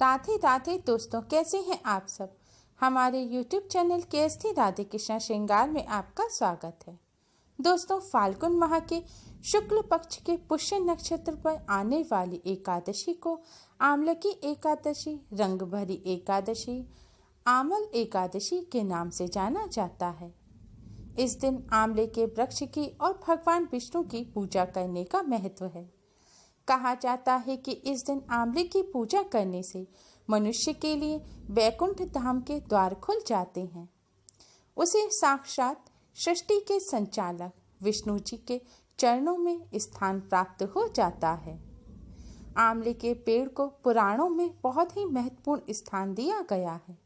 राधे राधे दोस्तों, कैसे हैं आप सब। हमारे YouTube channel KST Radhe Krishna श्रृंगार में आपका स्वागत है। दोस्तों, फाल्गुन माह के शुक्ल पक्ष के पुष्य नक्षत्र पर आने वाली एकादशी को आमलकी एकादशी, रंग भरी एकादशी, आमल एकादशी के नाम से जाना जाता है। इस दिन आंवले के वृक्ष की और भगवान विष्णु की पूजा करने का महत्व है। कहा जाता है कि इस दिन आंवले की पूजा करने से मनुष्य के लिए वैकुंठ धाम के द्वार खुल जाते हैं। उसे साक्षात सृष्टि के संचालक विष्णु जी के चरणों में स्थान प्राप्त हो जाता है। आंवले के पेड़ को पुराणों में बहुत ही महत्वपूर्ण स्थान दिया गया है।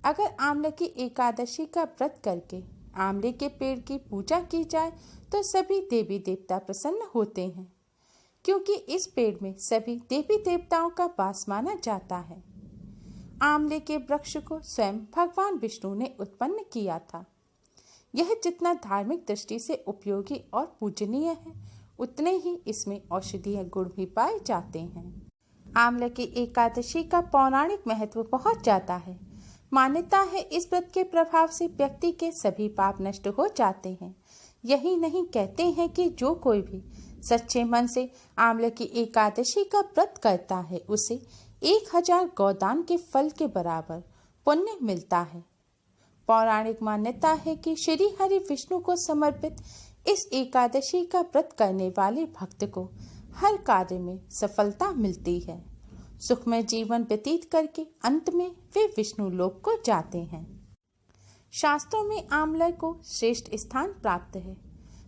अगर आंवले की एकादशी का व्रत करके आंवले के पेड़ की पूजा की जाए तो सभी देवी देवता प्रसन्न होते हैं, क्योंकि इस पेड़ में सभी देवी देवताओं का वास माना जाता है। आंवले के वृक्ष को स्वयं भगवान विष्णु ने उत्पन्न किया था। यह जितना धार्मिक दृष्टि से उपयोगी और पूजनीय है, उतने ही इसमें औषधीय गुण भी पाए जाते हैं। आंवले की एकादशी का पौराणिक महत्व बहुत ज्यादा है। मान्यता है इस व्रत के प्रभाव से व्यक्ति के सभी पाप नष्ट हो जाते हैं। यही नहीं, कहते हैं कि जो कोई भी सच्चे मन से आंवले की एकादशी का व्रत करता है, उसे 1000 गौदान के फल के बराबर पुण्य मिलता है। पौराणिक मान्यता है कि श्री हरि विष्णु को समर्पित इस एकादशी का व्रत करने वाले भक्त को हर कार्य में सफलता मिलती है। सुखमय जीवन व्यतीत करके अंत में वे विष्णु लोक को जाते हैं। शास्त्रों में आंवले को श्रेष्ठ स्थान प्राप्त है।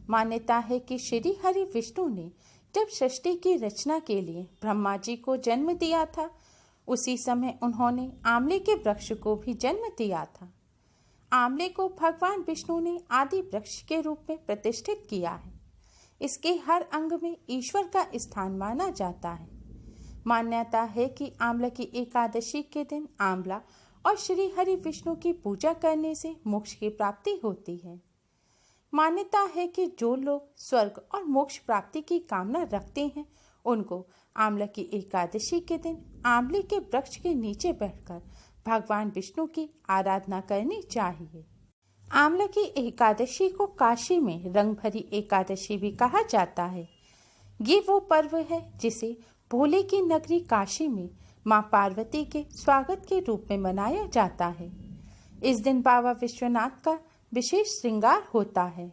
मान्यता है कि श्री हरि विष्णु ने जब सृष्टि की रचना के लिए ब्रह्मा जी को जन्म दिया था, उसी समय उन्होंने आंवले के वृक्ष को भी जन्म दिया था। आंवले को भगवान विष्णु ने आदि वृक्ष के रूप में प्रतिष्ठित किया है। इसके हर अंग में ईश्वर का स्थान माना जाता है। मान्यता है कि आंवले की एकादशी के दिन आंवला और श्री हरि विष्णु की पूजा करने से मोक्ष की प्राप्ति होती है। मान्यता है कि जो लोग स्वर्ग और मोक्ष प्राप्ति की कामना रखते हैं, उनको आंवले की एकादशी के दिन आंवले के वृक्ष के नीचे बैठकर भगवान विष्णु की आराधना करनी चाहिए। आंवले की एकादशी को काशी में रंग भरी एकादशी भी कहा जाता है। ये वो पर्व है जिसे भोले की नगरी काशी में मां पार्वती के स्वागत के रूप में मनाया जाता है। इस दिन बाबा विश्वनाथ का विशेष श्रृंगार होता है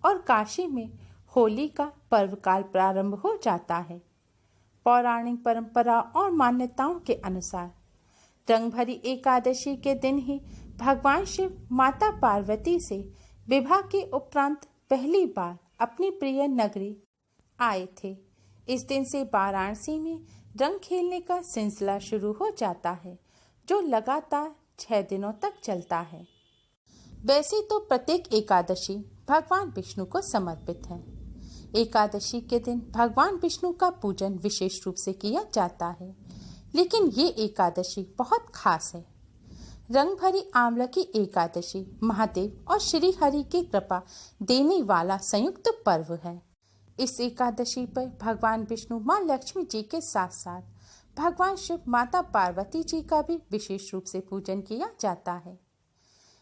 और काशी में होली का पर्व काल प्रारंभ हो जाता है। पौराणिक परंपरा और मान्यताओं के अनुसार रंग भरी एकादशी के दिन ही भगवान शिव माता पार्वती से विवाह के उपरांत पहली बार अपनी प्रिय नगरी आए थे। इस दिन से वाराणसी में रंग खेलने का सिलसिला शुरू हो जाता है, जो लगातार 6 दिनों तक चलता है। वैसे तो प्रत्येक एकादशी भगवान विष्णु को समर्पित है। एकादशी के दिन भगवान विष्णु का पूजन विशेष रूप से किया जाता है, लेकिन ये एकादशी बहुत खास है। रंग भरी आंवले की एकादशी महादेव और श्री हरि की कृपा देने वाला संयुक्त पर्व है। इस एकादशी पर भगवान विष्णु मां लक्ष्मी जी के साथ साथ भगवान शिव माता पार्वती जी का भी विशेष रूप से पूजन किया जाता है।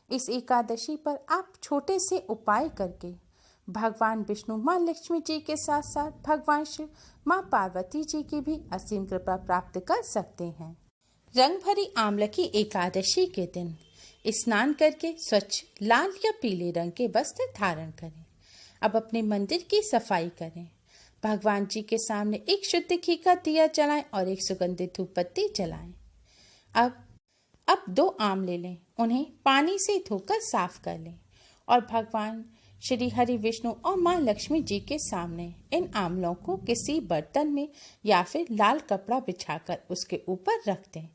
इस एकादशी पर आप छोटे से उपाय करके भगवान विष्णु मां लक्ष्मी जी के साथ साथ भगवान शिव मां पार्वती जी की भी असीम कृपा प्राप्त कर सकते हैं। रंग भरी आंवले की एकादशी के दिन स्नान करके स्वच्छ लाल या पीले रंग के वस्त्र धारण करें। अब अपने मंदिर की सफाई करें। भगवान जी के सामने एक शुद्ध घी का दिया जलाएं और एक सुगंधित धूप बत्ती जलाएं। अब 2 आंवले लें, उन्हें पानी से धोकर साफ कर लें और भगवान श्री हरि विष्णु और मां लक्ष्मी जी के सामने इन आंवलों को किसी बर्तन में या फिर लाल कपड़ा बिछाकर उसके ऊपर रख दें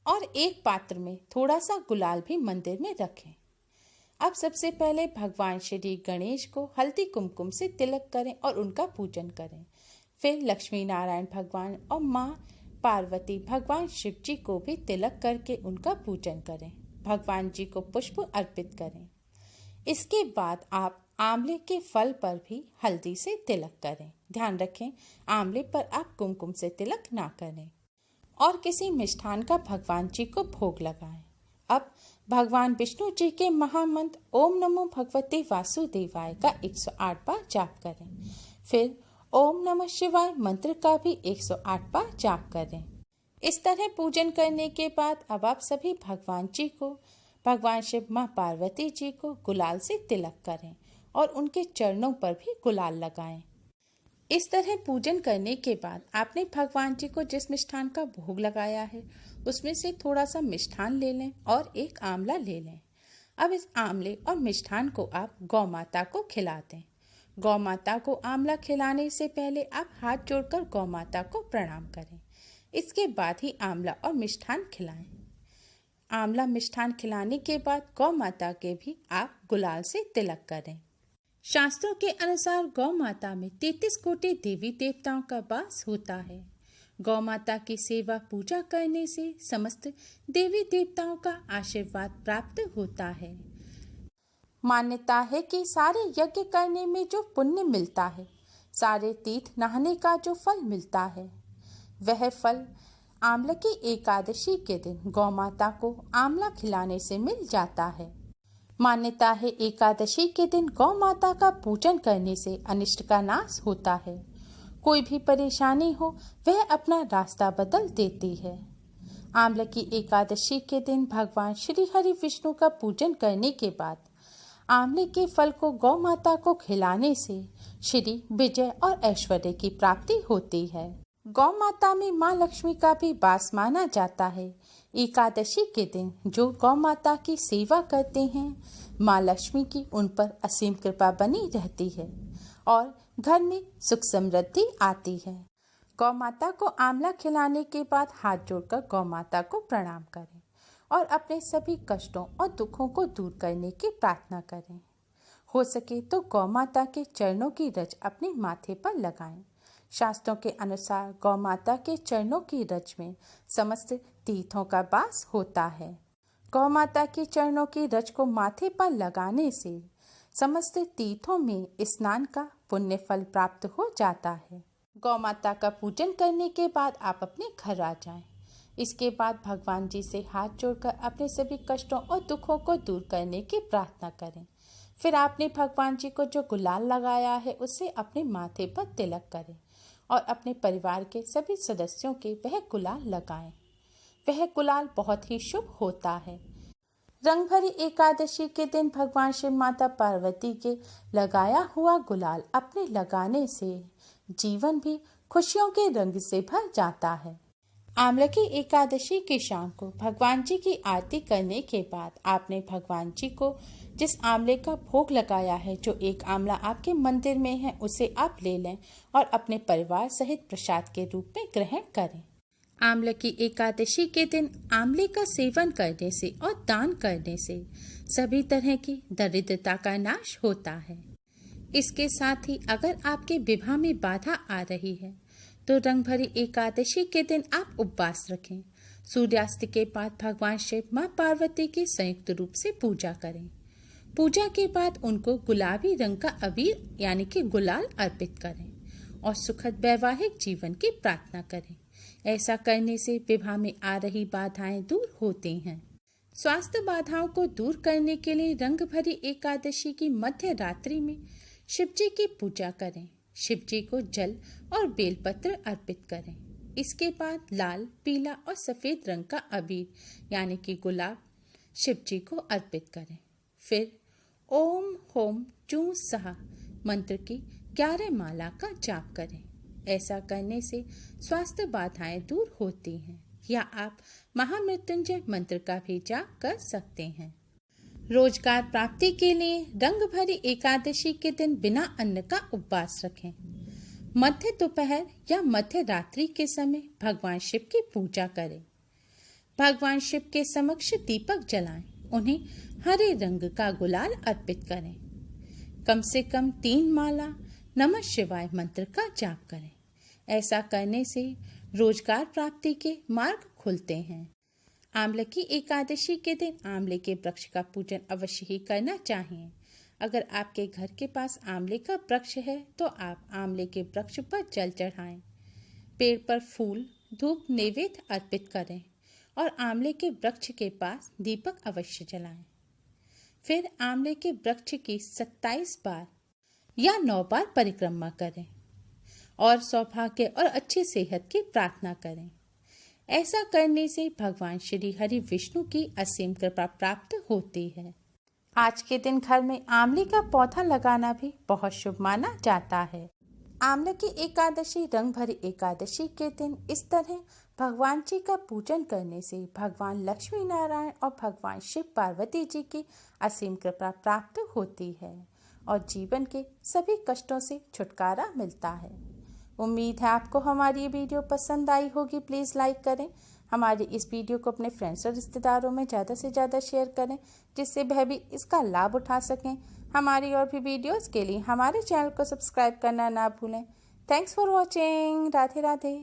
और एक पात्र में थोड़ा सा गुलाल भी मंदिर में रखें। अब सबसे पहले भगवान श्री गणेश को हल्दी कुमकुम से तिलक करें और उनका पूजन करें। फिर लक्ष्मी नारायण भगवान और मां पार्वती भगवान शिव जी को भी तिलक करके उनका पूजन करें। भगवान जी को पुष्प अर्पित करें। इसके बाद आप आंवले के फल पर भी हल्दी से तिलक करें। ध्यान रखें, आंवले पर आप कुमकुम से तिलक ना करें। और किसी मिष्ठान का भगवान जी को भोग लगाएं। अब भगवान विष्णु जी के महामंत्र ओम नमो भगवते वासुदेवाय का 108 बार जाप करें। फिर ओम नमः शिवाय मंत्र का भी 108 बार जाप करें। इस तरह पूजन करने के बाद अब आप सभी भगवान जी को, भगवान शिव, माँ पार्वती जी को गुलाल से तिलक करें और उनके चरणों पर भी गुलाल लगाएं। इस तरह पूजन करने के बाद आपने भगवान जी को जिस मिष्ठान का भोग लगाया है उसमें से थोड़ा सा मिष्ठान ले लें और एक आंवला ले लें। अब इस आंवले और मिष्ठान को आप गौ माता को खिला दें। गौ माता को आंवला खिलाने से पहले आप हाथ जोड़कर गौ माता को प्रणाम करें। इसके बाद ही आंवला और मिष्ठान खिलाएं। आंवला मिष्ठान खिलाने के बाद गौ माता के भी आप गुलाल से तिलक करें। शास्त्रों के अनुसार गौ माता में 33 कोटि देवी देवताओं का वास होता है। गौ माता की सेवा पूजा करने से समस्त देवी देवताओं का आशीर्वाद प्राप्त होता है। मान्यता है कि सारे यज्ञ करने में जो पुण्य मिलता है, सारे तीर्थ नहाने का जो फल मिलता है, वह फल आंवले की एकादशी के दिन गौ माता को आंवला खिलाने से मिल जाता है। मान्यता है एकादशी के दिन गौ माता का पूजन करने से अनिष्ट का नाश होता है। कोई भी परेशानी हो वह अपना रास्ता बदल देती है। आंवले की एकादशी के दिन भगवान श्री हरि विष्णु का पूजन करने के बाद आंवले के फल को गौ माता को खिलाने से श्री विजय और ऐश्वर्य की प्राप्ति होती है। गौ माता में माँ लक्ष्मी का भी वास माना जाता है। एकादशी के दिन जो गौ माता की सेवा करते हैं, माँ लक्ष्मी की उन पर असीम कृपा बनी रहती है और घर में सुख समृद्धि आती है। गौ माता को आंवला खिलाने के बाद हाथ जोड़कर गौ माता को प्रणाम करें और अपने सभी कष्टों और दुखों को दूर करने की प्रार्थना करें। हो सके तो गौ माता के चरणों की रज अपने माथे पर लगाएं। शास्त्रों के अनुसार गौ माता के चरणों की रज में समस्त तीर्थों का वास होता है। गौ माता के चरणों की रज को माथे पर लगाने से समस्त तीर्थों में स्नान का पुण्य फल प्राप्त हो जाता है। गौ माता का पूजन करने के बाद आप अपने घर आ जाएं। इसके बाद भगवान जी से हाथ जोड़कर अपने सभी कष्टों और दुखों को दूर करने की प्रार्थना करें। फिर आपने भगवान जी को जो गुलाल लगाया है उसे अपने माथे पर तिलक करें और अपने परिवार के सभी सदस्यों के वह गुलाल लगाएं। वह गुलाल बहुत ही शुभ होता है। रंग भरी एकादशी के दिन भगवान शिव, माता पार्वती के लगाया हुआ गुलाल अपने लगाने से जीवन भी खुशियों के रंग से भर जाता है। आंवले की एकादशी की शाम को भगवान जी की आरती करने के बाद आपने भगवान जी को जिस आंवले का भोग लगाया है, जो एक आंवला आपके मंदिर में है, उसे आप ले लें और अपने परिवार सहित प्रसाद के रूप में ग्रहण करें। आंवले की एकादशी के दिन आंवले का सेवन करने से और दान करने से सभी तरह की दरिद्रता का नाश होता है। इसके साथ ही अगर आपके विवाह में बाधा आ रही है तो रंग भरी एकादशी के दिन आप उपवास रखें। सूर्यास्त के बाद भगवान शिव, माँ पार्वती की संयुक्त रूप से पूजा करें। पूजा के बाद उनको गुलाबी रंग का अबीर यानी कि गुलाल अर्पित करें और सुखद वैवाहिक जीवन की प्रार्थना करें। ऐसा करने से विवाह में आ रही बाधाएं दूर होती हैं। स्वास्थ्य बाधाओं को दूर करने के लिए रंग भरी एकादशी की मध्य रात्रि में शिव जी की पूजा करें। शिव जी को जल और बेलपत्र अर्पित करें। इसके बाद लाल, पीला और सफेद रंग का अबीर यानी कि गुलाब शिव जी को अर्पित करें। फिर ओम होम चू सहा मंत्र की 11 माला का जाप करें। ऐसा करने से स्वास्थ्य बाधाएं दूर होती हैं। या आप महामृत्युंजय मंत्र का भी जाप कर सकते हैं। रोजगार प्राप्ति के लिए रंग भरी एकादशी के दिन बिना अन्न का उपवास रखें। मध्य दोपहर या मध्य रात्रि के समय भगवान शिव की पूजा करें। भगवान शिव के समक्ष दीपक जलाएं। उन्हें हरे रंग का गुलाल अर्पित करें। कम से कम 3 माला नमः शिवाय मंत्र का जाप करें। ऐसा करने से रोजगार प्राप्ति के मार्ग खुलते हैं। आंवले की एकादशी के दिन आंवले के वृक्ष का पूजन अवश्य ही करना चाहिए। अगर आपके घर के पास आंवले का वृक्ष है तो आप आंवले के वृक्ष पर जल चढ़ाएं। पेड़ पर फूल, धूप नैवेद्य अर्पित करें और आंवले के वृक्ष के पास दीपक अवश्य जलाएं। फिर आंवले के वृक्ष की 27 बार या 9 बार परिक्रमा करें और सौभाग्य और अच्छी सेहत की प्रार्थना करें। ऐसा करने से भगवान श्री हरि विष्णु की असीम कृपा प्राप्त होती है। आज के दिन घर में आंवले का पौधा लगाना भी बहुत शुभ माना जाता है। आंवले की एकादशी रंग भरी एकादशी के दिन इस तरह भगवान जी का पूजन करने से भगवान लक्ष्मी नारायण और भगवान शिव पार्वती जी की असीम कृपा प्राप्त होती है और जीवन के सभी कष्टों से छुटकारा मिलता है। उम्मीद है आपको हमारी ये वीडियो पसंद आई होगी। प्लीज़ लाइक करें। हमारी इस वीडियो को अपने फ्रेंड्स और रिश्तेदारों में ज़्यादा से ज़्यादा शेयर करें, जिससे वह भी इसका लाभ उठा सकें। हमारी और भी वीडियोस के लिए हमारे चैनल को सब्सक्राइब करना ना भूलें। Thanks for watching. Radhe Radhe.